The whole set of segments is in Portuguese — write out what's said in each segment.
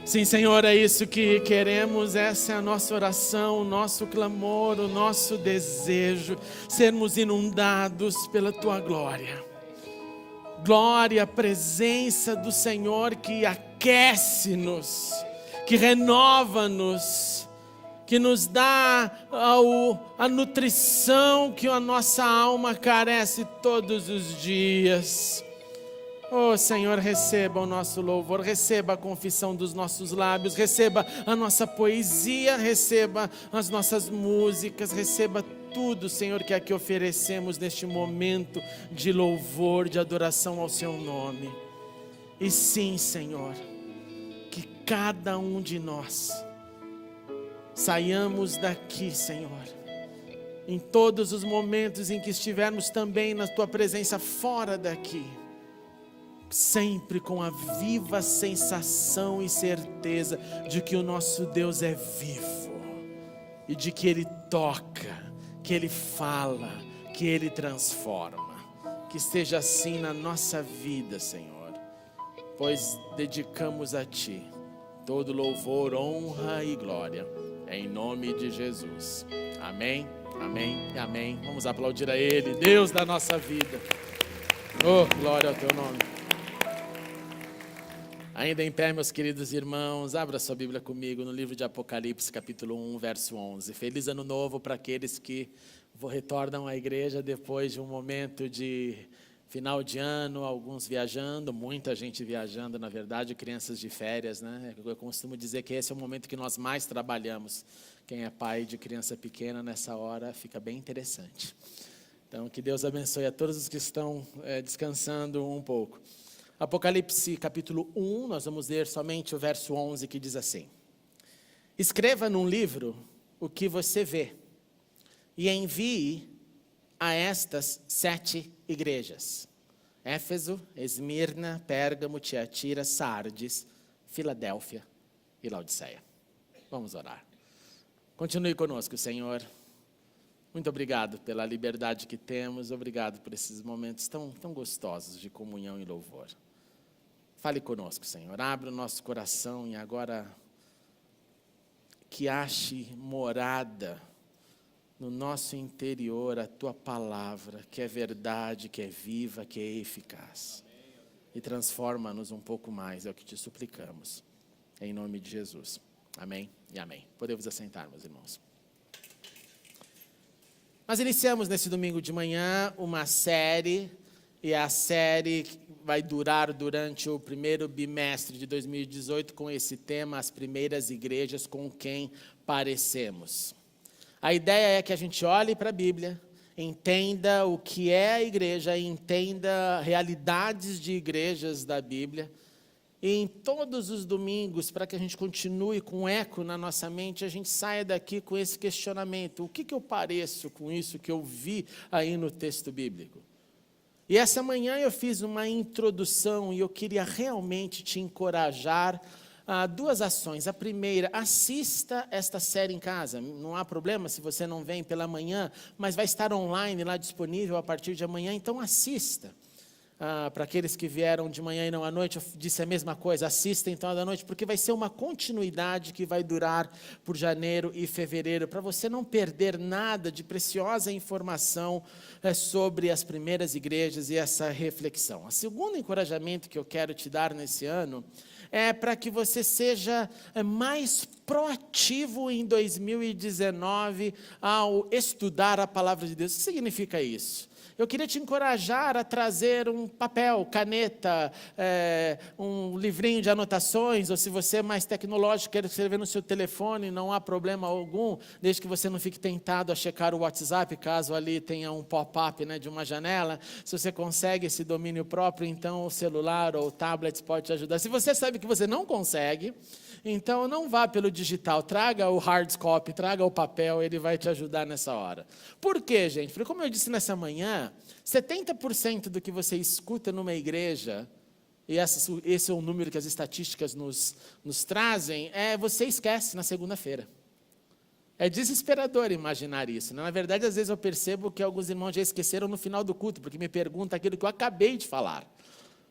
Sim, Senhor, é isso que queremos, essa é a nossa oração, o nosso clamor, o nosso desejo, sermos inundados pela Tua glória. Glória, a presença do Senhor que aquece-nos, que renova-nos, que nos dá a nutrição que a nossa alma carece todos os dias. Oh Senhor, receba o nosso louvor, receba a confissão dos nossos lábios, receba a nossa poesia, receba as nossas músicas, receba tudo, Senhor, que aqui oferecemos neste momento de louvor, de adoração ao Seu nome. E sim, Senhor, que cada um de nós saiamos daqui, Senhor, em todos os momentos em que estivermos também na Tua presença fora daqui, sempre com a viva sensação e certeza de que o nosso Deus é vivo e de que Ele toca, que Ele fala, que Ele transforma. Que esteja assim na nossa vida, Senhor, pois dedicamos a Ti todo louvor, honra e glória, em nome de Jesus. Amém, amém e amém. Vamos aplaudir a Ele, Deus da nossa vida. Oh, glória ao Teu nome. Ainda em pé, meus queridos irmãos, abra sua Bíblia comigo no livro de Apocalipse, capítulo 1, verso 11. Feliz ano novo para aqueles que retornam à igreja depois de um momento de final de ano, alguns viajando, muita gente viajando, na verdade, crianças de férias, né? Eu costumo dizer que esse é o momento que nós mais trabalhamos. Quem é pai de criança pequena, nessa hora, fica bem interessante. Então, que Deus abençoe a todos os que estão descansando um pouco. Apocalipse capítulo 1, nós vamos ler somente o verso 11 que diz assim: escreva num livro o que você vê e envie a estas 7 igrejas: Éfeso, Esmirna, Pérgamo, Tiatira, Sardes, Filadélfia e Laodiceia. Vamos orar. Continue conosco, Senhor. Muito obrigado pela liberdade que temos, obrigado por esses momentos tão gostosos de comunhão e louvor. Fale conosco, Senhor, abra o nosso coração e agora que ache morada no nosso interior a Tua palavra, que é verdade, que é viva, que é eficaz. E transforma-nos um pouco mais, é o que te suplicamos, em nome de Jesus. Amém e amém. Podemos assentar, meus irmãos. Nós iniciamos nesse domingo de manhã uma série, e a série vai durar durante o primeiro bimestre de 2018 com esse tema, as primeiras igrejas com quem parecemos. A ideia é que a gente olhe para a Bíblia, entenda o que é a igreja, entenda realidades de igrejas da Bíblia, e em todos os domingos, para que a gente continue com eco na nossa mente, a gente saia daqui com esse questionamento: o que eu pareço com isso que eu vi aí no texto bíblico? E essa manhã eu fiz uma introdução e eu queria realmente te encorajar a 2 ações. A primeira, assista esta série em casa. Não há problema se você não vem pela manhã, mas vai estar online lá disponível a partir de amanhã, então assista. Para aqueles que vieram de manhã e não à noite, eu disse a mesma coisa, assista então da noite, porque vai ser uma continuidade que vai durar por janeiro e fevereiro, para você não perder nada de preciosa informação sobre as primeiras igrejas e essa reflexão. O segundo encorajamento que eu quero te dar nesse ano é para que você seja mais proativo em 2019 ao estudar a palavra de Deus. O que significa isso? Eu queria te encorajar a trazer um papel, caneta, um livrinho de anotações, ou se você é mais tecnológico, quer escrever no seu telefone, não há problema algum, desde que você não fique tentado a checar o WhatsApp, caso ali tenha um pop-up, né, de uma janela. Se você consegue esse domínio próprio, então o celular ou o tablet pode te ajudar. Se você sabe que você não consegue, então não vá pelo digital, traga o hard copy, traga o papel, ele vai te ajudar nessa hora. Por quê, gente? Porque como eu disse nessa manhã, 70% do que você escuta numa igreja, e esse é o número que as estatísticas nos trazem, você esquece na segunda-feira. É desesperador imaginar isso. Na verdade, às vezes eu percebo que alguns irmãos já esqueceram no final do culto, porque me perguntam aquilo que eu acabei de falar.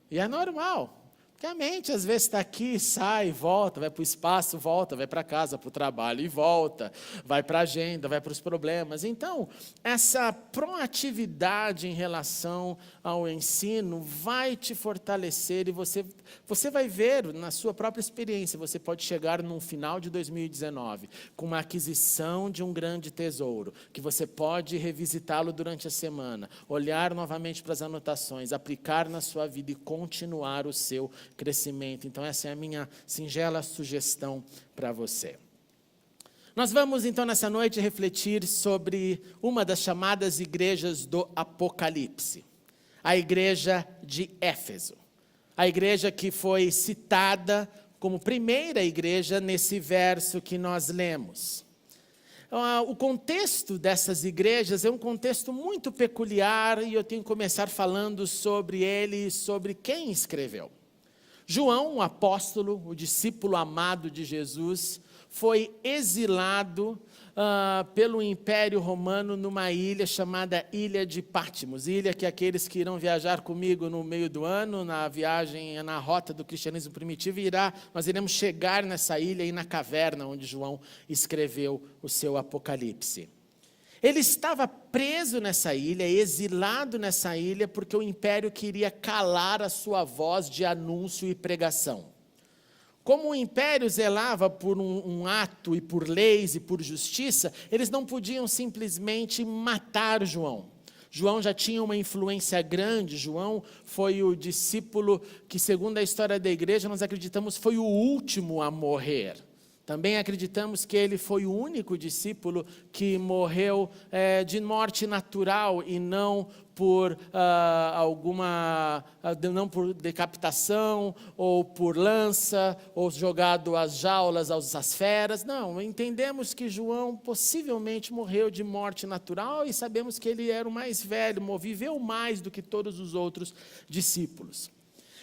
E é normal. Porque a mente às vezes está aqui, sai, volta, vai para o espaço, volta, vai para casa, para o trabalho e volta, vai para a agenda, vai para os problemas. Então, essa proatividade em relação ao ensino vai te fortalecer e você vai ver na sua própria experiência, você pode chegar no final de 2019 com uma aquisição de um grande tesouro, que você pode revisitá-lo durante a semana, olhar novamente para as anotações, aplicar na sua vida e continuar o seu crescimento. Então, essa é a minha singela sugestão para você. Nós vamos, então, nessa noite, refletir sobre uma das chamadas igrejas do Apocalipse, a igreja de Éfeso. A igreja que foi citada como primeira igreja nesse verso que nós lemos. O contexto dessas igrejas é um contexto muito peculiar e eu tenho que começar falando sobre ele e sobre quem escreveu. João, o apóstolo, o discípulo amado de Jesus, foi exilado pelo Império Romano numa ilha chamada Ilha de Patmos. Ilha que aqueles que irão viajar comigo no meio do ano, na viagem, na rota do cristianismo primitivo, nós iremos chegar nessa ilha e na caverna onde João escreveu o seu Apocalipse. Ele estava preso nessa ilha, exilado nessa ilha, porque o império queria calar a sua voz de anúncio e pregação. Como o império zelava por um ato e por leis e por justiça, eles não podiam simplesmente matar João. João já tinha uma influência grande, João foi o discípulo que, segundo a história da igreja, nós acreditamos foi o último a morrer. Também acreditamos que ele foi o único discípulo que morreu de morte natural e não por não por decapitação, ou por lança, ou jogado às jaulas, às feras. Não, entendemos que João possivelmente morreu de morte natural e sabemos que ele era o mais velho, viveu mais do que todos os outros discípulos.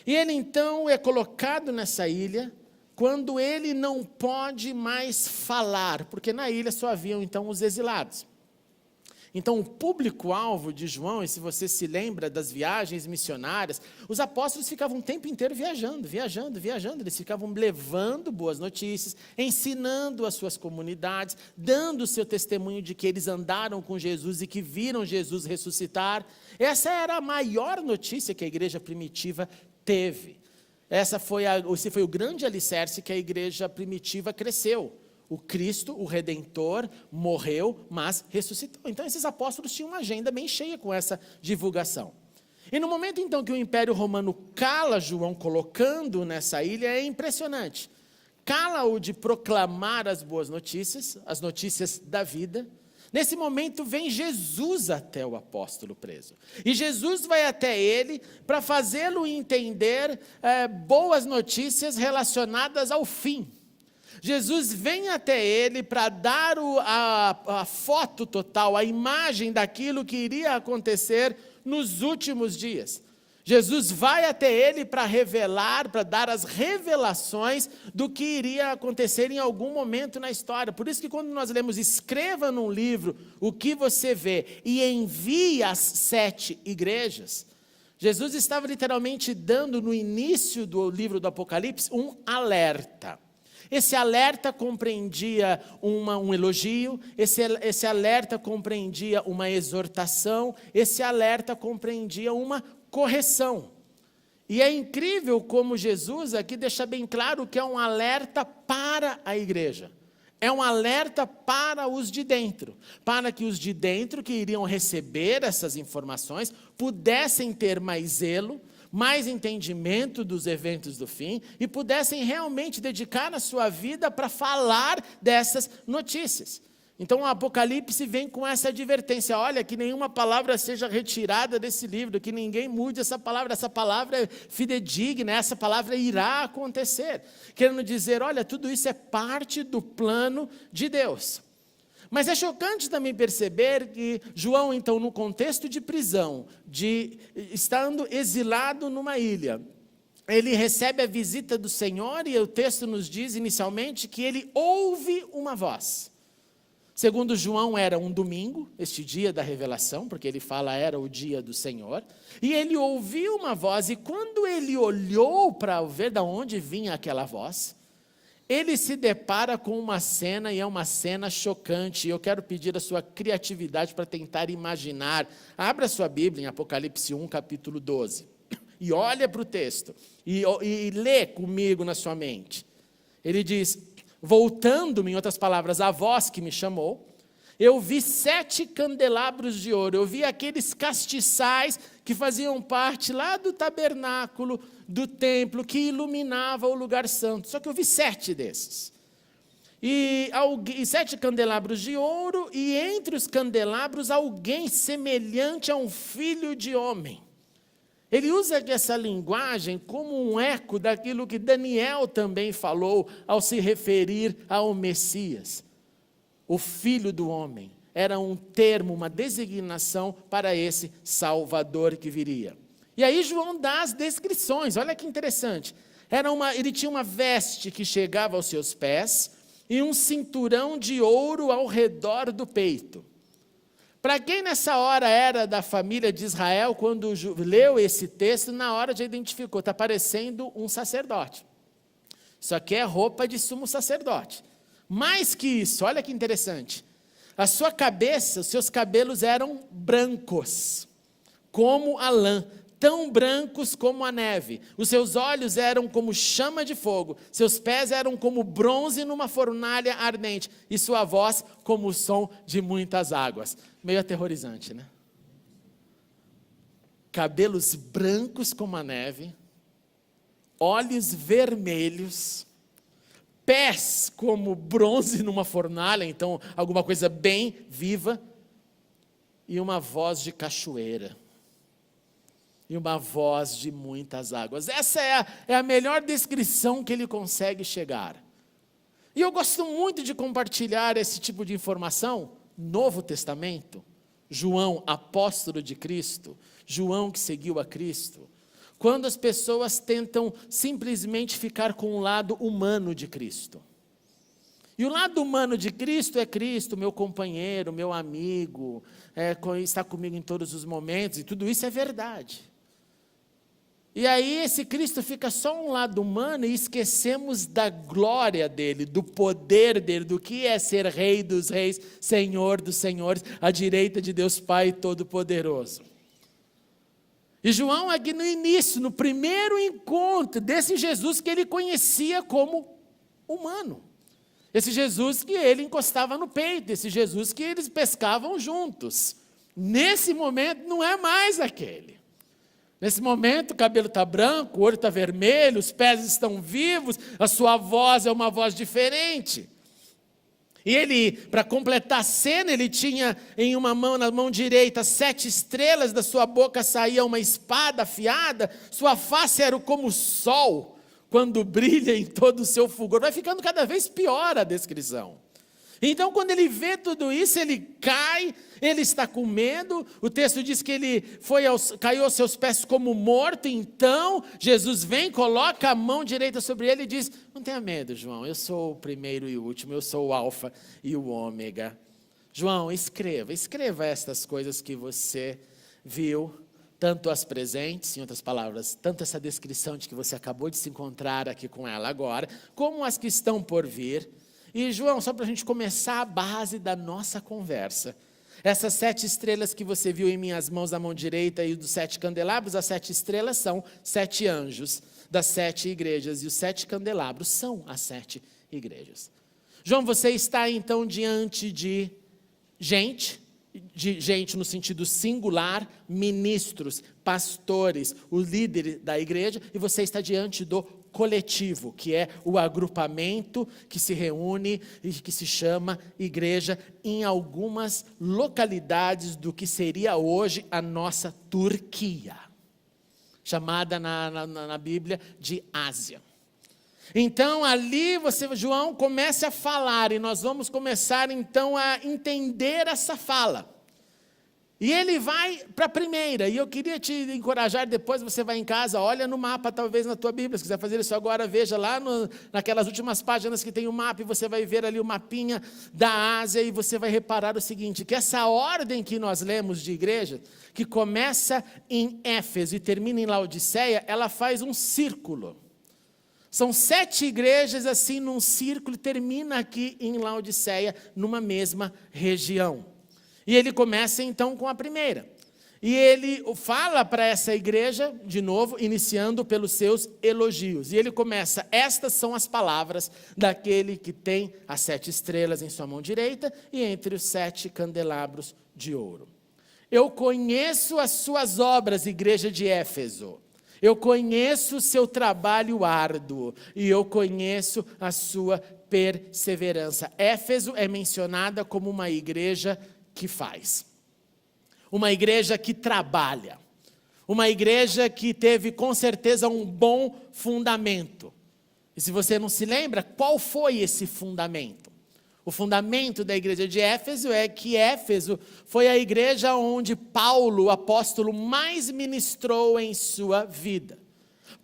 E ele então é colocado nessa ilha, quando ele não pode mais falar, porque na ilha só haviam então os exilados. Então o público-alvo de João, e se você se lembra das viagens missionárias, os apóstolos ficavam o tempo inteiro viajando, eles ficavam levando boas notícias, ensinando as suas comunidades, dando o seu testemunho de que eles andaram com Jesus e que viram Jesus ressuscitar. Essa era a maior notícia que a igreja primitiva teve. Esse foi o grande alicerce que a igreja primitiva cresceu. O Cristo, o Redentor, morreu, mas ressuscitou. Então, esses apóstolos tinham uma agenda bem cheia com essa divulgação. E no momento, então, que o Império Romano cala João, colocando nessa ilha, é impressionante. Cala-o de proclamar as boas notícias, as notícias da vida. Nesse momento vem Jesus até o apóstolo preso. E Jesus vai até ele para fazê-lo entender boas notícias relacionadas ao fim. Jesus vem até ele para dar a foto total, a imagem daquilo que iria acontecer nos últimos dias. Jesus vai até ele para revelar, para dar as revelações do que iria acontecer em algum momento na história. Por isso que quando nós lemos, escreva num livro o que você vê e envie às 7 igrejas, Jesus estava literalmente dando no início do livro do Apocalipse um alerta. Esse alerta compreendia um elogio, esse alerta compreendia uma exortação, esse alerta compreendia uma correção. E é incrível como Jesus aqui deixa bem claro que é um alerta para a igreja. É um alerta para os de dentro, para que os de dentro que iriam receber essas informações pudessem ter mais zelo, mais entendimento dos eventos do fim e pudessem realmente dedicar a sua vida para falar dessas notícias. Então o Apocalipse vem com essa advertência, olha, que nenhuma palavra seja retirada desse livro, que ninguém mude essa palavra é fidedigna, essa palavra irá acontecer. Querendo dizer, olha, tudo isso é parte do plano de Deus. Mas é chocante também perceber que João, então, no contexto de prisão, estando exilado numa ilha, ele recebe a visita do Senhor e o texto nos diz inicialmente que ele ouve uma voz. Segundo João, era um domingo, este dia da revelação, porque ele fala era o dia do Senhor. E ele ouviu uma voz, e quando ele olhou para ver de onde vinha aquela voz, ele se depara com uma cena, e é uma cena chocante. Eu quero pedir a sua criatividade para tentar imaginar. Abra sua Bíblia em Apocalipse 1, capítulo 12. E olha para o texto, e lê comigo na sua mente. Ele diz: voltando-me, em outras palavras, a voz que me chamou, eu vi 7 candelabros de ouro. Eu vi aqueles castiçais que faziam parte lá do tabernáculo, do templo, que iluminava o lugar santo. Só que eu vi 7 desses. E 7 candelabros de ouro, e entre os candelabros alguém semelhante a um filho de homem. Ele usa essa linguagem como um eco daquilo que Daniel também falou ao se referir ao Messias. O Filho do Homem era um termo, uma designação para esse Salvador que viria. E aí João dá as descrições, olha que interessante. Ele tinha uma veste que chegava aos seus pés e um cinturão de ouro ao redor do peito. Para quem nessa hora era da família de Israel, quando leu esse texto, na hora já identificou, está parecendo um sacerdote. Isso aqui é roupa de sumo sacerdote. Mais que isso, olha que interessante. A sua cabeça, os seus cabelos eram brancos, como a lã, tão brancos como a neve. Os seus olhos eram como chama de fogo, seus pés eram como bronze numa fornalha ardente, e sua voz como o som de muitas águas. Meio aterrorizante, né? Cabelos brancos como a neve, olhos vermelhos, pés como bronze numa fornalha, então alguma coisa bem viva, e uma voz de cachoeira. E uma voz de muitas águas. Essa é a melhor descrição que ele consegue chegar. E eu gosto muito de compartilhar esse tipo de informação. Novo Testamento, João, apóstolo de Cristo, João que seguiu a Cristo. Quando as pessoas tentam simplesmente ficar com o lado humano de Cristo. E o lado humano de Cristo é Cristo, meu companheiro, meu amigo, está comigo em todos os momentos, e tudo isso é verdade. E aí esse Cristo fica só um lado humano e esquecemos da glória dele, do poder dele, do que é ser Rei dos Reis, Senhor dos Senhores, à direita de Deus Pai Todo-Poderoso. E João aqui no início, no primeiro encontro desse Jesus que ele conhecia como humano. Esse Jesus que ele encostava no peito, esse Jesus que eles pescavam juntos. Nesse momento não é mais aquele. Nesse momento o cabelo está branco, o olho está vermelho, os pés estão vivos, a sua voz é uma voz diferente. E ele, para completar a cena, ele tinha em uma mão, na mão direita, 7 estrelas, da sua boca saía uma espada afiada, sua face era como o sol, quando brilha em todo o seu fulgor. Vai ficando cada vez pior a descrição. Então, quando ele vê tudo isso, ele cai, ele está com medo. O texto diz que ele caiu aos seus pés como morto. Então, Jesus vem, coloca a mão direita sobre ele e diz: não tenha medo, João, eu sou o primeiro e o último, eu sou o alfa e o ômega. João, escreva estas coisas que você viu, tanto as presentes, em outras palavras, tanto essa descrição de que você acabou de se encontrar aqui com ela agora, como as que estão por vir. E, João, só para a gente começar a base da nossa conversa, essas 7 estrelas que você viu em minhas mãos, na mão direita, e dos 7 candelabros, as 7 estrelas são 7 anjos das 7 igrejas, e os 7 candelabros são as 7 igrejas. João, você está então diante de gente no sentido singular, ministros, pastores, o líder da igreja, e você está diante do coletivo, que é o agrupamento que se reúne e que se chama igreja em algumas localidades do que seria hoje a nossa Turquia, chamada na Bíblia de Ásia. Então ali João começa a falar, e nós vamos começar então a entender essa fala. E ele vai para a primeira, e eu queria te encorajar, depois você vai em casa, olha no mapa, talvez na tua Bíblia, se quiser fazer isso agora, veja lá naquelas últimas páginas que tem o mapa, e você vai ver ali o mapinha da Ásia, e você vai reparar o seguinte, que essa ordem que nós lemos de igreja, que começa em Éfeso e termina em Laodiceia, ela faz um círculo. São 7 igrejas assim num círculo, e termina aqui em Laodiceia, numa mesma região. E ele começa então com a primeira. E ele fala para essa igreja, de novo, iniciando pelos seus elogios. E ele começa, estas são as palavras daquele que tem as 7 estrelas em sua mão direita e entre os 7 candelabros de ouro. Eu conheço as suas obras, igreja de Éfeso. Eu conheço o seu trabalho árduo e eu conheço a sua perseverança. Éfeso é mencionada como uma igreja que faz. Uma igreja que trabalha. Uma igreja que teve com certeza um bom fundamento. E se você não se lembra, qual foi esse fundamento? O fundamento da igreja de Éfeso é que Éfeso foi a igreja onde Paulo, o apóstolo, mais ministrou em sua vida.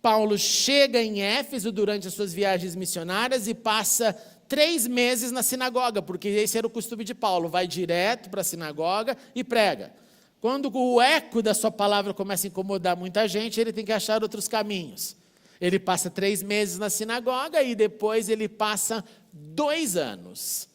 Paulo chega em Éfeso durante as suas viagens missionárias e passa 3 meses na sinagoga, porque esse era o costume de Paulo, vai direto para a sinagoga e prega. Quando o eco da sua palavra começa a incomodar muita gente, ele tem que achar outros caminhos. Ele passa 3 meses na sinagoga e depois ele passa 2 anos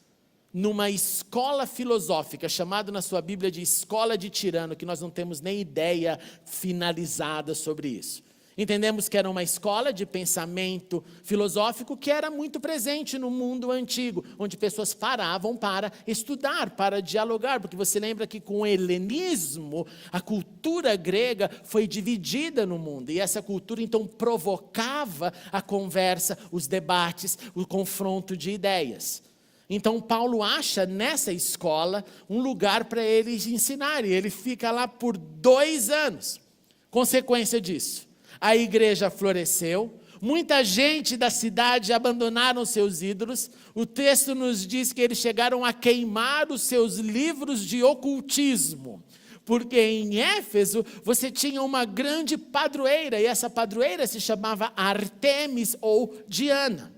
numa escola filosófica, chamada na sua Bíblia de escola de Tirano, que nós não temos nem ideia finalizada sobre isso. Entendemos que era uma escola de pensamento filosófico que era muito presente no mundo antigo, onde pessoas paravam para estudar, para dialogar, porque você lembra que com o helenismo, a cultura grega foi dividida no mundo, e essa cultura então provocava a conversa, os debates, o confronto de ideias. Então Paulo acha nessa escola um lugar para eles ensinarem, ele fica lá por 2 anos. Consequência disso, a igreja floresceu, muita gente da cidade abandonaram seus ídolos. O texto nos diz que eles chegaram a queimar os seus livros de ocultismo, porque em Éfeso você tinha uma grande padroeira, e essa padroeira se chamava Artemis ou Diana.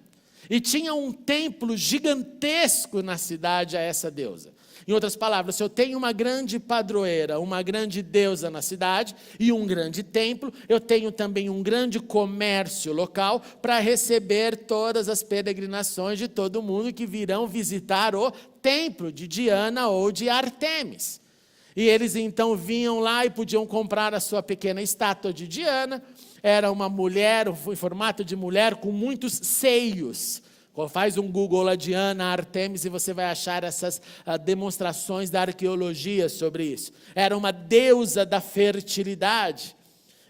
E tinha um templo gigantesco na cidade a essa deusa. Em outras palavras, se eu tenho uma grande padroeira, uma grande deusa na cidade e um grande templo, eu tenho também um grande comércio local para receber todas as peregrinações de todo mundo que virão visitar o templo de Diana ou de Artemis. E eles então vinham lá e podiam comprar a sua pequena estátua de Diana. Era uma mulher, em formato de mulher, com muitos seios. Faz um Google lá, Diana, Artemis, e você vai achar essas demonstrações da arqueologia sobre isso. Era uma deusa da fertilidade.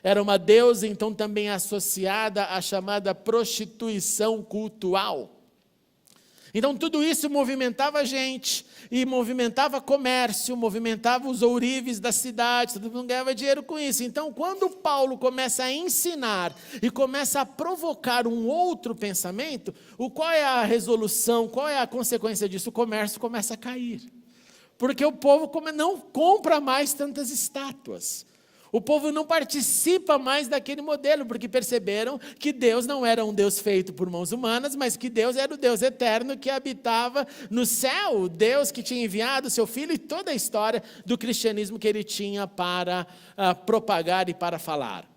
Era uma deusa, então, também associada à chamada prostituição cultural. Então tudo isso movimentava a gente, e movimentava comércio, movimentava os ourives da cidade, todo mundo ganhava dinheiro com isso. Então quando Paulo começa a ensinar e começa a provocar um outro pensamento, qual é a resolução, qual é a consequência disso? O comércio começa a cair, porque o povo não compra mais tantas estátuas. O povo não participa mais daquele modelo, porque perceberam que Deus não era um Deus feito por mãos humanas, mas que Deus era o Deus eterno que habitava no céu, o Deus que tinha enviado o seu Filho, e toda a história do cristianismo que ele tinha para propagar e para falar.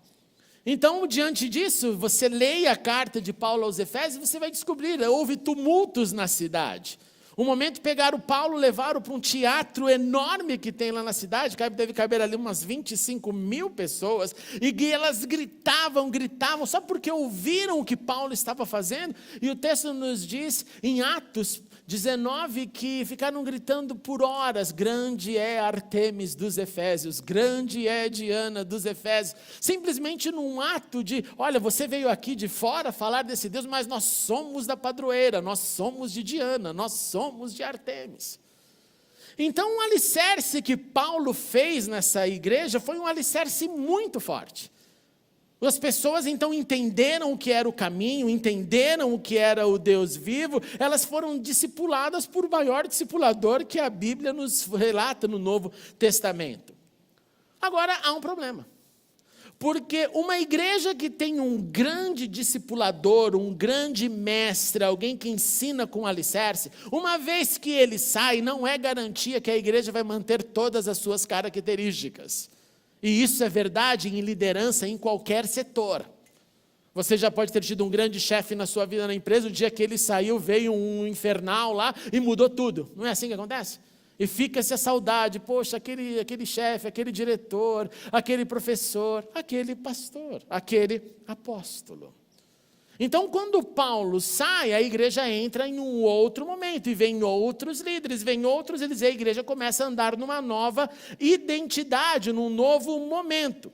Então, diante disso, você leia a carta de Paulo aos Efésios, você vai descobrir, houve tumultos na cidade. Um momento pegaram Paulo, levaram para um teatro enorme que tem lá na cidade, deve caber ali umas 25 mil pessoas, e elas gritavam, só porque ouviram o que Paulo estava fazendo, e o texto nos diz, em Atos 19, que ficaram gritando por horas, grande é Artemis dos Efésios, grande é Diana dos Efésios, simplesmente num ato de, olha, você veio aqui de fora falar desse Deus, mas nós somos da padroeira, nós somos de Diana, nós somos de Artemis. Então, um alicerce que Paulo fez nessa igreja foi um alicerce muito forte. As pessoas então entenderam o que era o caminho, entenderam o que era o Deus vivo, elas foram discipuladas por o maior discipulador que a Bíblia nos relata no Novo Testamento. Agora, há um problema. Porque uma igreja que tem um grande discipulador, um grande mestre, alguém que ensina com alicerce, uma vez que ele sai, não é garantia que a igreja vai manter todas as suas características. E isso é verdade em liderança em qualquer setor. Você já pode ter tido um grande chefe na sua vida na empresa, o dia que ele saiu, veio um infernal lá e mudou tudo. Não é assim que acontece? E fica-se a saudade, poxa, aquele chefe, aquele diretor, aquele professor, aquele pastor, aquele apóstolo. Então, quando Paulo sai, a igreja entra em um outro momento, e vem outros líderes, e a igreja começa a andar numa nova identidade, num novo momento.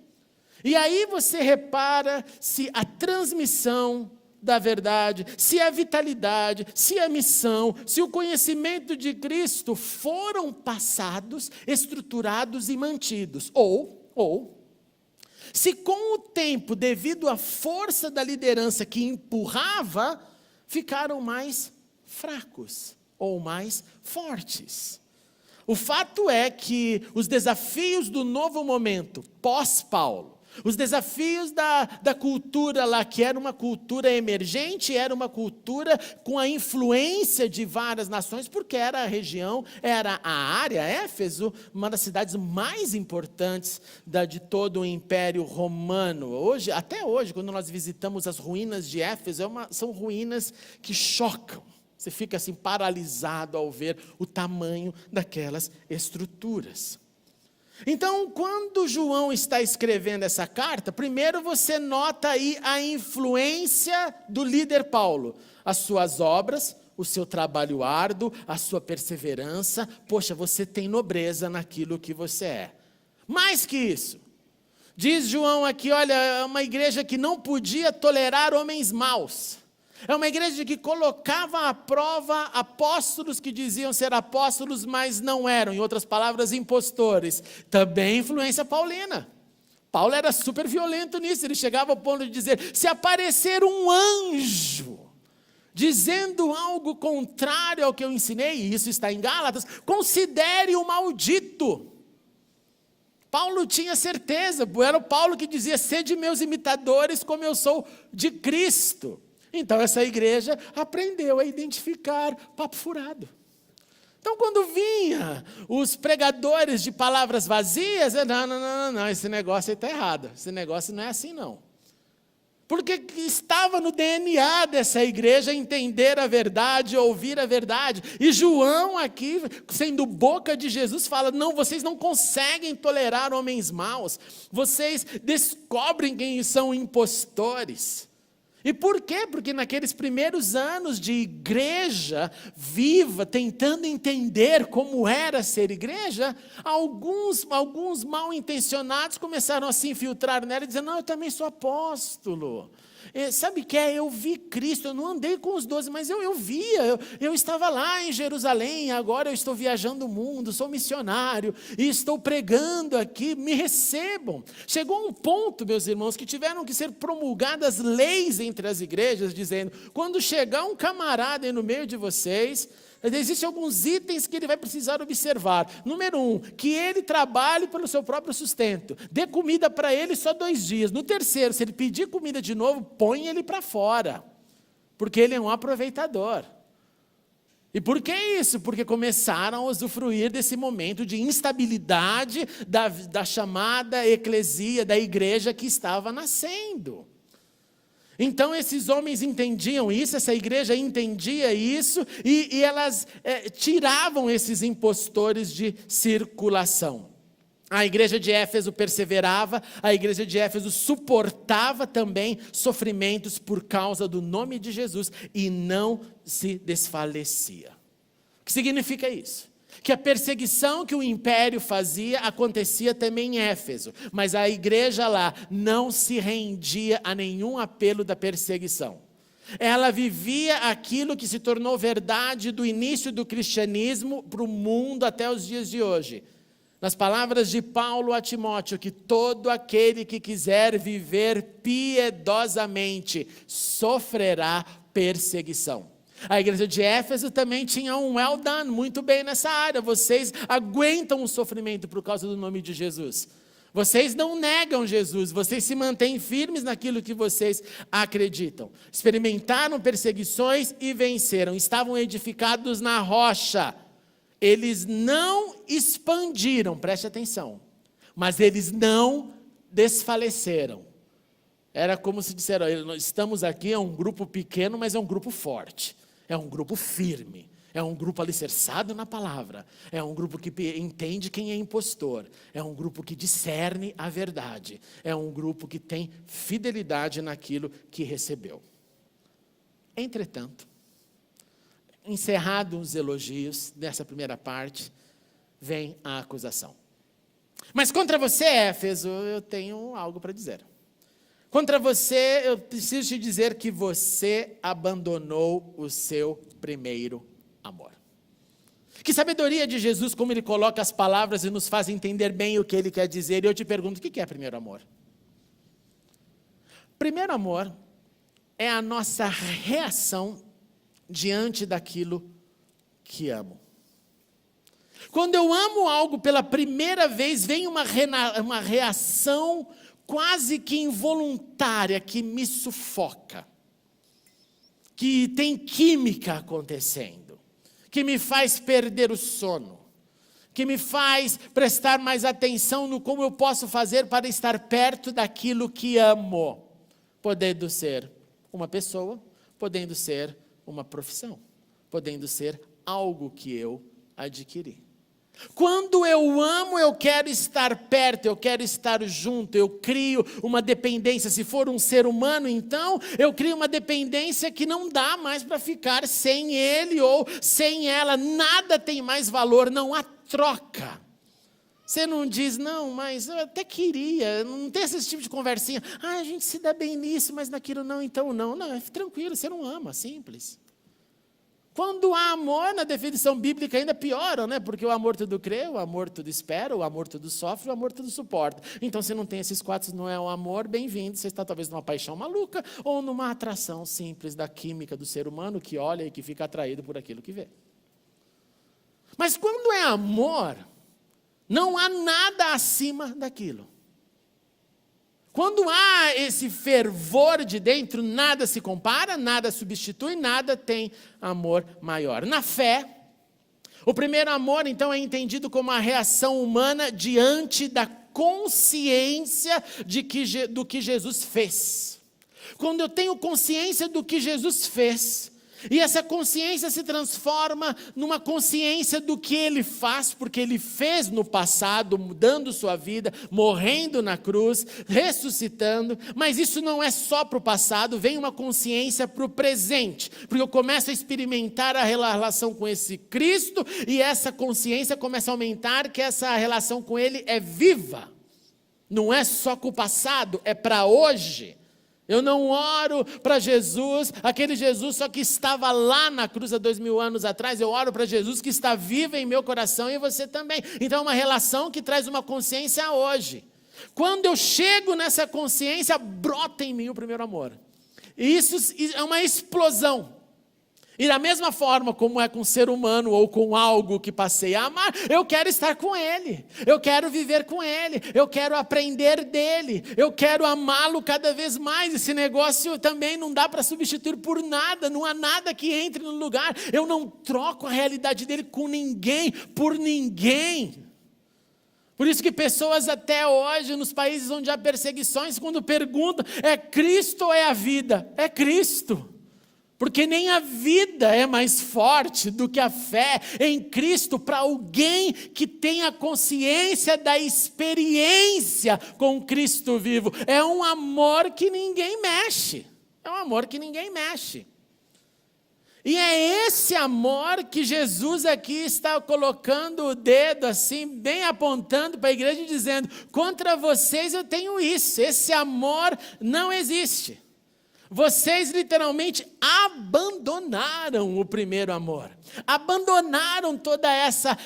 E aí você repara se a transmissão da verdade, se a vitalidade, se a missão, se o conhecimento de Cristo foram passados, estruturados e mantidos. Ou, se com o tempo, devido à força da liderança que empurrava, ficaram mais fracos ou mais fortes. O fato é que os desafios do novo momento, pós-Paulo, os desafios da cultura lá, que era uma cultura emergente, era uma cultura com a influência de várias nações, porque era a região, era a área, Éfeso, uma das cidades mais importantes de todo o Império Romano. Até hoje, quando nós visitamos as ruínas de Éfeso, são ruínas que chocam. Você fica assim paralisado ao ver o tamanho daquelas estruturas. Então, quando João está escrevendo essa carta, primeiro você nota aí a influência do líder Paulo, as suas obras, o seu trabalho árduo, a sua perseverança. Poxa, você tem nobreza naquilo que você é. Mais que isso, diz João aqui, olha, é uma igreja que não podia tolerar homens maus. É uma igreja que colocava à prova apóstolos que diziam ser apóstolos, mas não eram. Em outras palavras, impostores. Também influência paulina. Paulo era super violento nisso. Ele chegava ao ponto de dizer, se aparecer um anjo dizendo algo contrário ao que eu ensinei, e isso está em Gálatas, considere-o maldito. Paulo tinha certeza, era o Paulo que dizia, sede meus imitadores como eu sou de Cristo. Então essa igreja aprendeu a identificar papo furado. Então quando vinha os pregadores de palavras vazias, não, esse negócio aí está errado, esse negócio não é assim não. Porque estava no DNA dessa igreja entender a verdade, ouvir a verdade. E João aqui, sendo boca de Jesus, fala, não, vocês não conseguem tolerar homens maus, vocês descobrem quem são impostores. E por quê? Porque naqueles primeiros anos de igreja viva, tentando entender como era ser igreja, alguns mal intencionados começaram a se infiltrar nela e dizer, não, eu também sou apóstolo. Sabe o que é? Eu vi Cristo, eu não andei com os 12, mas eu via, eu estava lá em Jerusalém, agora eu estou viajando o mundo, sou missionário, e estou pregando aqui, me recebam. Chegou um ponto, meus irmãos, que tiveram que ser promulgadas leis entre as igrejas, dizendo, quando chegar um camarada aí no meio de vocês, existem alguns itens que ele vai precisar observar. Número 1, que ele trabalhe pelo seu próprio sustento. Dê comida para ele só 2 dias. No terceiro, se ele pedir comida de novo, põe ele para fora. Porque ele é um aproveitador. E por que isso? Porque começaram a usufruir desse momento de instabilidade da chamada eclesia, da igreja que estava nascendo. Então esses homens entendiam isso, essa igreja entendia isso, e elas tiravam esses impostores de circulação. A igreja de Éfeso perseverava, a igreja de Éfeso suportava também sofrimentos por causa do nome de Jesus e não se desfalecia. O que significa isso? Que a perseguição que o império fazia acontecia também em Éfeso, mas a igreja lá não se rendia a nenhum apelo da perseguição. Ela vivia aquilo que se tornou verdade do início do cristianismo para o mundo até os dias de hoje. Nas palavras de Paulo a Timóteo, que todo aquele que quiser viver piedosamente sofrerá perseguição. A igreja de Éfeso também tinha um well done, muito bem nessa área. Vocês aguentam o sofrimento por causa do nome de Jesus. Vocês não negam Jesus, vocês se mantêm firmes naquilo que vocês acreditam. Experimentaram perseguições e venceram. Estavam edificados na rocha. Eles não expandiram, preste atenção. Mas eles não desfaleceram. Era como se disseram, estamos aqui, é um grupo pequeno, mas é um grupo forte. É um grupo firme. É um grupo alicerçado na palavra. É um grupo que entende quem é impostor. É um grupo que discerne a verdade. É um grupo que tem fidelidade naquilo que recebeu. Entretanto, encerrados os elogios dessa primeira parte, vem a acusação. Mas contra você, Éfeso, eu tenho algo para dizer. Contra você, eu preciso te dizer que você abandonou o seu primeiro amor. Que sabedoria de Jesus, como ele coloca as palavras e nos faz entender bem o que ele quer dizer. E eu te pergunto, o que é primeiro amor? Primeiro amor é a nossa reação diante daquilo que amo. Quando eu amo algo pela primeira vez, vem uma reação quase que involuntária, que me sufoca, que tem química acontecendo, que me faz perder o sono, que me faz prestar mais atenção no como eu posso fazer para estar perto daquilo que amo, podendo ser uma pessoa, podendo ser uma profissão, podendo ser algo que eu adquiri. Quando eu amo, eu quero estar perto, eu quero estar junto, eu crio uma dependência. Se for um ser humano, então, eu crio uma dependência que não dá mais para ficar sem ele ou sem ela. Nada tem mais valor, não há troca. Você não diz, não, mas eu até queria, não tem esse tipo de conversinha. A gente se dá bem nisso, mas naquilo não, então não. Não, é tranquilo, você não ama, simples. Quando há amor, na definição bíblica ainda pioram, né? Porque o amor tudo crê, o amor tudo espera, o amor tudo sofre, o amor tudo suporta. Então, se não tem esses quatro, não é um amor, bem-vindo. Você está talvez numa paixão maluca ou numa atração simples da química do ser humano que olha e que fica atraído por aquilo que vê. Mas quando é amor, não há nada acima daquilo. Quando há esse fervor de dentro, nada se compara, nada substitui, nada tem amor maior. Na fé, o primeiro amor, então, é entendido como a reação humana diante da consciência do que Jesus fez. Quando eu tenho consciência do que Jesus fez, e essa consciência se transforma numa consciência do que Ele faz, porque Ele fez no passado, mudando sua vida, morrendo na cruz, ressuscitando. Mas isso não é só para o passado, vem uma consciência para o presente. Porque eu começo a experimentar a relação com esse Cristo, e essa consciência começa a aumentar, que essa relação com Ele é viva. Não é só com o passado, é para hoje. Eu não oro para Jesus, aquele Jesus só que estava lá na cruz há 2000 anos atrás. Eu oro para Jesus que está vivo em meu coração e você também. Então é uma relação que traz uma consciência hoje. Quando eu chego nessa consciência, brota em mim o primeiro amor. E isso é uma explosão. E da mesma forma como é com um ser humano ou com algo que passei a amar, eu quero estar com Ele, eu quero viver com Ele, eu quero aprender dEle, eu quero amá-lo cada vez mais. Esse negócio também não dá para substituir por nada, não há nada que entre no lugar. Eu não troco a realidade dEle com ninguém, por ninguém. Por isso que pessoas até hoje, nos países onde há perseguições, quando perguntam, é Cristo ou é a vida? É Cristo. Porque nem a vida é mais forte do que a fé em Cristo para alguém que tenha consciência da experiência com Cristo vivo. É um amor que ninguém mexe. É um amor que ninguém mexe. E é esse amor que Jesus aqui está colocando o dedo assim, bem apontando para a igreja e dizendo, contra vocês eu tenho isso. Esse amor não existe. Vocês literalmente abandonaram o primeiro amor. Abandonaram toda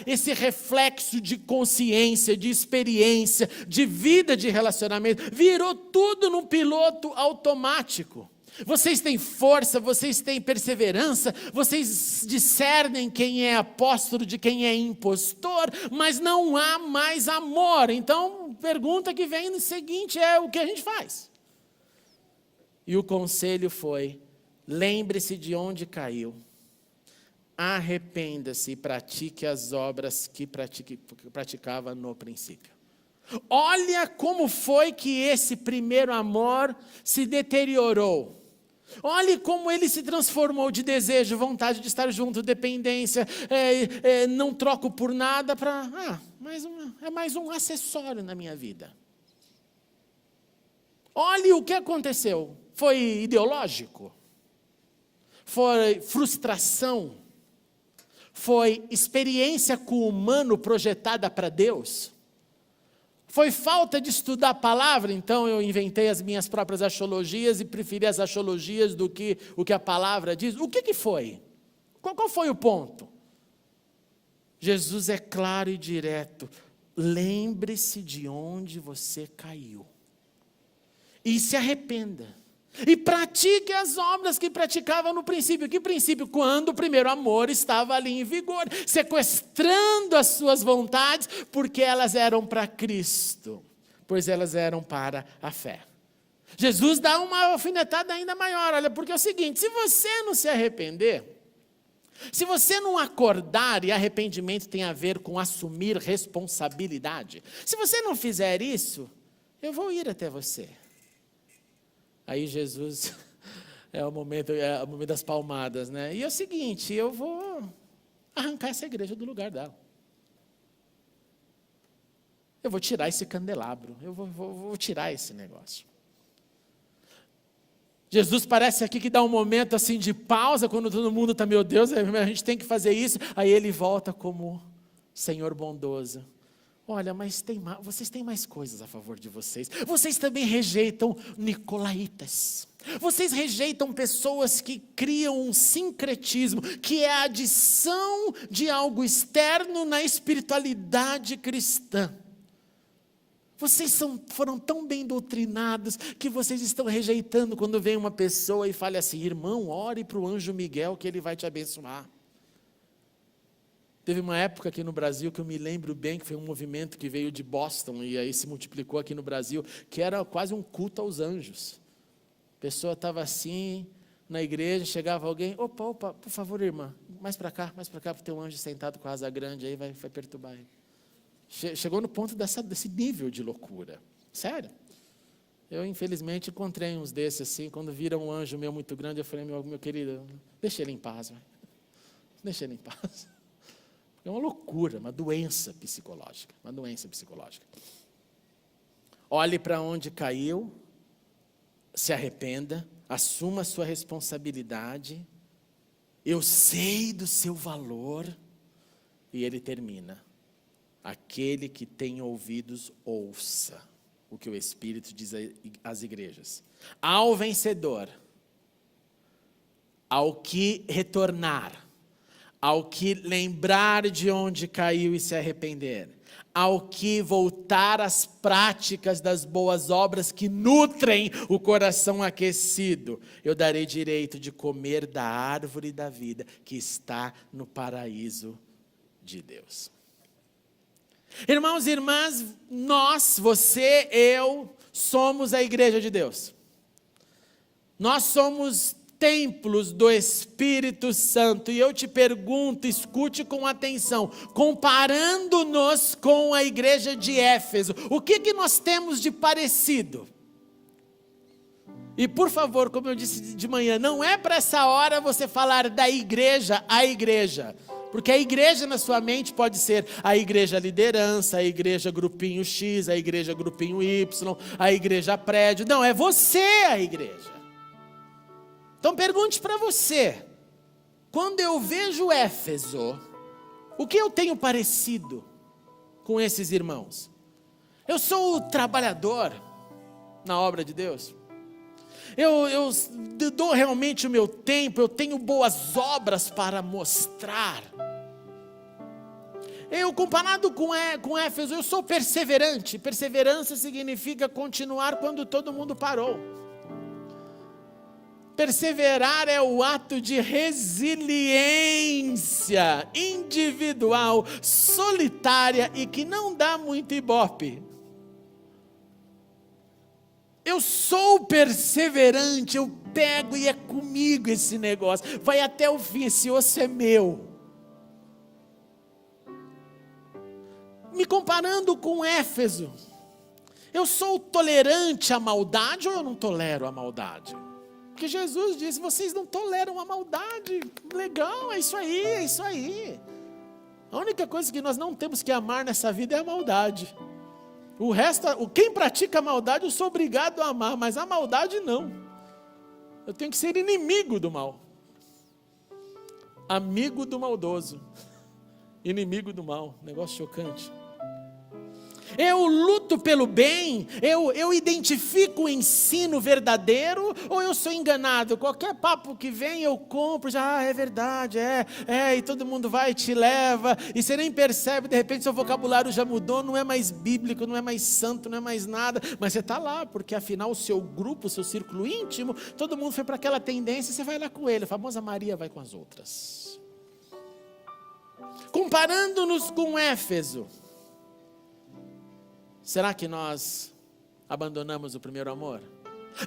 esse reflexo de consciência, de experiência, de vida de relacionamento. Virou tudo num piloto automático. Vocês têm força, vocês têm perseverança, vocês discernem quem é apóstolo de quem é impostor, mas não há mais amor. Então, pergunta que vem no seguinte é o que a gente faz? E o conselho foi: lembre-se de onde caiu, arrependa-se e pratique as obras que praticava no princípio. Olha como foi que esse primeiro amor se deteriorou. Olhe como ele se transformou de desejo, vontade de estar junto, dependência, não troco por nada para... é mais um acessório na minha vida. Olhe o que aconteceu. Foi ideológico? Foi frustração? Foi experiência com o humano projetada para Deus? Foi falta de estudar a palavra, então eu inventei as minhas próprias axiologias e preferi as axiologias do que o que a palavra diz? O que foi? Qual foi o ponto? Jesus é claro e direto. Lembre-se de onde você caiu. E se arrependa. E pratique as obras que praticava no princípio. Que princípio? Quando o primeiro amor estava ali em vigor, sequestrando as suas vontades, porque elas eram para Cristo, pois elas eram para a fé. Jesus dá uma alfinetada ainda maior, olha, porque é o seguinte: se você não se arrepender, se você não acordar, e arrependimento tem a ver com assumir responsabilidade, se você não fizer isso, eu vou ir até você. Aí Jesus, é o momento das palmadas, né? E é o seguinte: eu vou arrancar essa igreja do lugar dela. Eu vou tirar esse candelabro, eu vou tirar esse negócio. Jesus parece aqui que dá um momento assim de pausa, quando todo mundo está, meu Deus, a gente tem que fazer isso. Aí ele volta como Senhor bondoso. Olha, mas vocês têm mais coisas a favor de vocês. Vocês também rejeitam nicolaítas. Vocês rejeitam pessoas que criam um sincretismo, que é a adição de algo externo na espiritualidade cristã. Vocês foram tão bem doutrinados que vocês estão rejeitando quando vem uma pessoa e fala assim: irmão, ore para o anjo Miguel que ele vai te abençoar. Teve uma época aqui no Brasil que eu me lembro bem, que foi um movimento que veio de Boston e aí se multiplicou aqui no Brasil, que era quase um culto aos anjos. A pessoa estava assim, na igreja, chegava alguém: opa, por favor, irmã, mais para cá, porque tem um anjo sentado com a asa grande aí, vai perturbar ele. Chegou no ponto desse nível de loucura. Sério. Eu, infelizmente, encontrei uns desses assim, quando vira um anjo meu muito grande, eu falei: meu querido, deixa ele em paz, vai. Deixa ele em paz. É uma loucura, uma doença psicológica. Olhe para onde caiu, se arrependa, assuma a sua responsabilidade. Eu sei do seu valor. E ele termina: aquele que tem ouvidos, ouça o que o Espírito diz às igrejas. Ao vencedor, ao que retornar, ao que lembrar de onde caiu e se arrepender, ao que voltar às práticas das boas obras que nutrem o coração aquecido, eu darei direito de comer da árvore da vida que está no paraíso de Deus. Irmãos e irmãs, nós, você, eu, somos a igreja de Deus. Nós somos templos do Espírito Santo. E eu te pergunto, escute com atenção, comparando-nos com a igreja de Éfeso, o que nós temos de parecido? E por favor, como eu disse de manhã, não é para essa hora você falar da igreja, a igreja. Porque a igreja na sua mente pode ser a igreja liderança, a igreja grupinho X, a igreja grupinho Y, a igreja prédio. Não, é você a igreja. Então pergunte para você: quando eu vejo Éfeso, o que eu tenho parecido com esses irmãos? Eu sou o trabalhador na obra de Deus? Eu dou realmente o meu tempo, eu tenho boas obras para mostrar. Eu, comparado com Éfeso, eu sou perseverante. Perseverança significa continuar quando todo mundo parou. Perseverar é o ato de resiliência individual, solitária e que não dá muito ibope. Eu sou perseverante, eu pego e é comigo esse negócio. Vai até o fim, esse osso é meu. Me comparando com Éfeso, eu sou tolerante à maldade ou eu não tolero a maldade? Porque Jesus disse, vocês não toleram a maldade. Legal, é isso aí, é isso aí. A única coisa que nós não temos que amar nessa vida é a maldade. O resto, quem pratica a maldade eu sou obrigado a amar, mas a maldade não. Eu tenho que ser inimigo do mal. Amigo do maldoso. Inimigo do mal, negócio chocante. Eu luto pelo bem, eu identifico o ensino verdadeiro ou eu sou enganado? Qualquer papo que vem eu compro, já é verdade, e todo mundo vai e te leva, e você nem percebe, de repente seu vocabulário já mudou, não é mais bíblico, não é mais santo, não é mais nada, mas você está lá, porque afinal o seu grupo, o seu círculo íntimo, todo mundo foi para aquela tendência, você vai lá com ele, a famosa Maria vai com as outras. Comparando-nos com Éfeso, será que nós abandonamos o primeiro amor?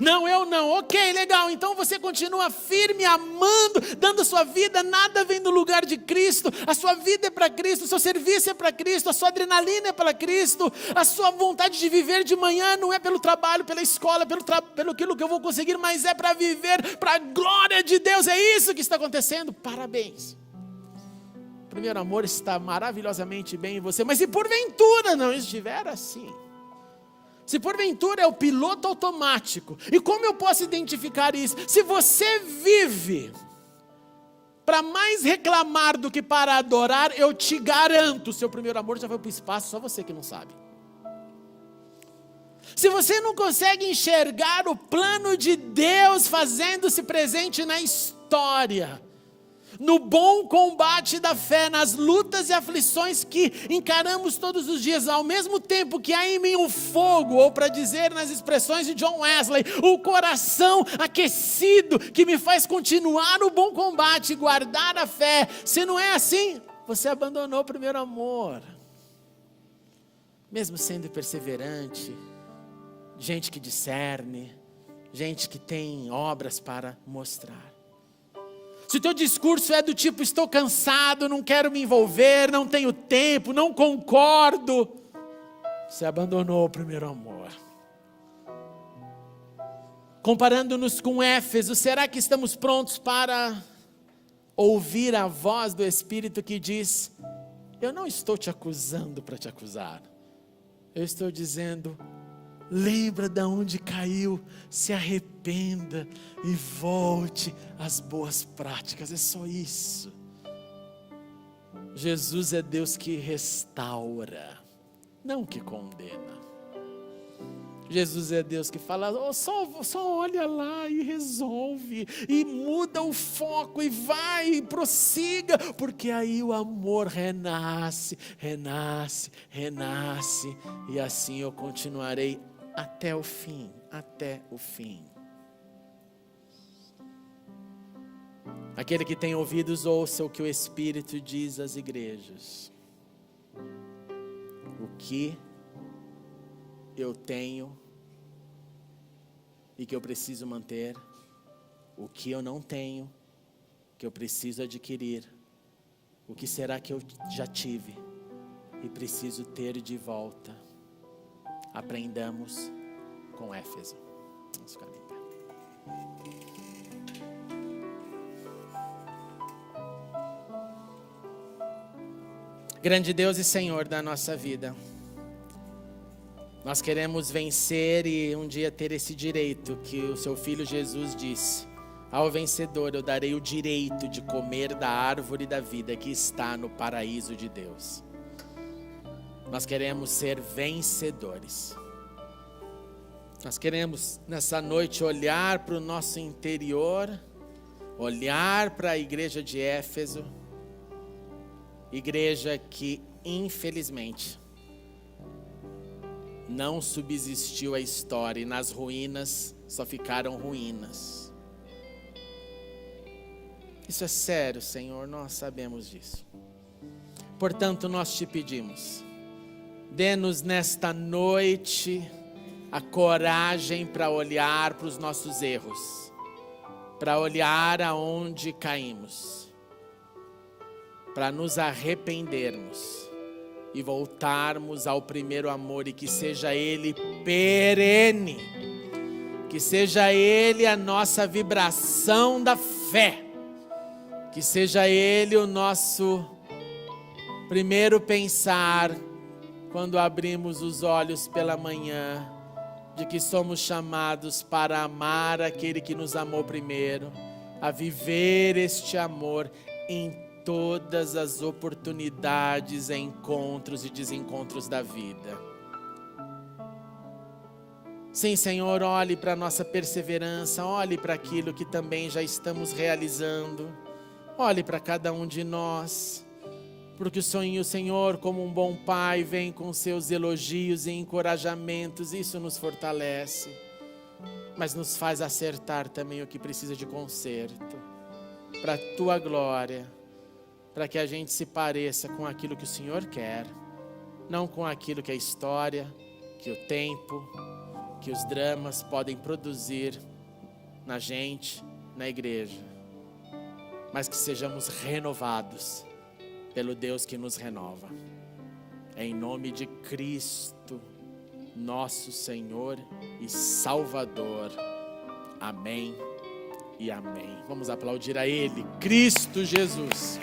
Não, eu não. Ok, legal. Então você continua firme, amando, dando sua vida. Nada vem do lugar de Cristo. A sua vida é para Cristo. O seu serviço é para Cristo. A sua adrenalina é para Cristo. A sua vontade de viver de manhã não é pelo trabalho, pela escola, pelo aquilo que eu vou conseguir, mas é para viver para a glória de Deus. É isso que está acontecendo. Parabéns. O primeiro amor está maravilhosamente bem em você. Mas se porventura não estiver assim, se porventura é o piloto automático, e como eu posso identificar isso? Se você vive para mais reclamar do que para adorar, eu te garanto, seu primeiro amor já foi para o espaço, só você que não sabe. Se você não consegue enxergar o plano de Deus fazendo-se presente na história, no bom combate da fé, nas lutas e aflições que encaramos todos os dias, ao mesmo tempo que há em mim um fogo, ou para dizer nas expressões de John Wesley, o coração aquecido que me faz continuar o bom combate e guardar a fé. Se não é assim, você abandonou o primeiro amor. Mesmo sendo perseverante, gente que discerne, gente que tem obras para mostrar. Se o teu discurso é do tipo, estou cansado, não quero me envolver, não tenho tempo, não concordo, você abandonou o primeiro amor. Comparando-nos com Éfeso, será que estamos prontos para ouvir a voz do Espírito que diz, eu não estou te acusando para te acusar, eu estou dizendo, lembra de onde caiu, se arrependa e volte às boas práticas, é só isso. Jesus é Deus que restaura, não que condena. Jesus é Deus que fala, só olha lá e resolve, e muda o foco, e vai, e prossiga, porque aí o amor renasce, renasce, renasce, e assim eu continuarei até o fim, até o fim. Aquele que tem ouvidos, ouça o que o Espírito diz às igrejas. O que eu tenho e que eu preciso manter, o que eu não tenho, que eu preciso adquirir, o que será que eu já tive e preciso ter de volta. Aprendamos com Éfeso. Vamos ficar em pé. Grande Deus e Senhor da nossa vida, nós queremos vencer e um dia ter esse direito que o seu Filho Jesus disse, ao vencedor eu darei o direito de comer da árvore da vida que está no paraíso de Deus. Nós queremos ser vencedores. Nós queremos nessa noite olhar para o nosso interior, olhar para a igreja de Éfeso, igreja que infelizmente não subsistiu a história e nas ruínas só ficaram ruínas. Isso é sério, Senhor, nós sabemos disso. Portanto, nós te pedimos, dê-nos nesta noite a coragem para olhar para os nossos erros, para olhar aonde caímos, para nos arrependermos e voltarmos ao primeiro amor, e que seja Ele perene, que seja Ele a nossa vibração da fé, que seja Ele o nosso primeiro pensar quando abrimos os olhos pela manhã, de que somos chamados para amar aquele que nos amou primeiro, a viver este amor em todas as oportunidades, encontros e desencontros da vida. Sim, Senhor, olhe para a nossa perseverança, olhe para aquilo que também já estamos realizando, olhe para cada um de nós, porque o Senhor, como um bom pai, vem com seus elogios e encorajamentos, isso nos fortalece, mas nos faz acertar também o que precisa de conserto, para a Tua glória, para que a gente se pareça com aquilo que o Senhor quer, não com aquilo que a história, que o tempo, que os dramas podem produzir na gente, na igreja, mas que sejamos renovados pelo Deus que nos renova. Em nome de Cristo, nosso Senhor e Salvador. Amém e amém. Vamos aplaudir a Ele, Cristo Jesus.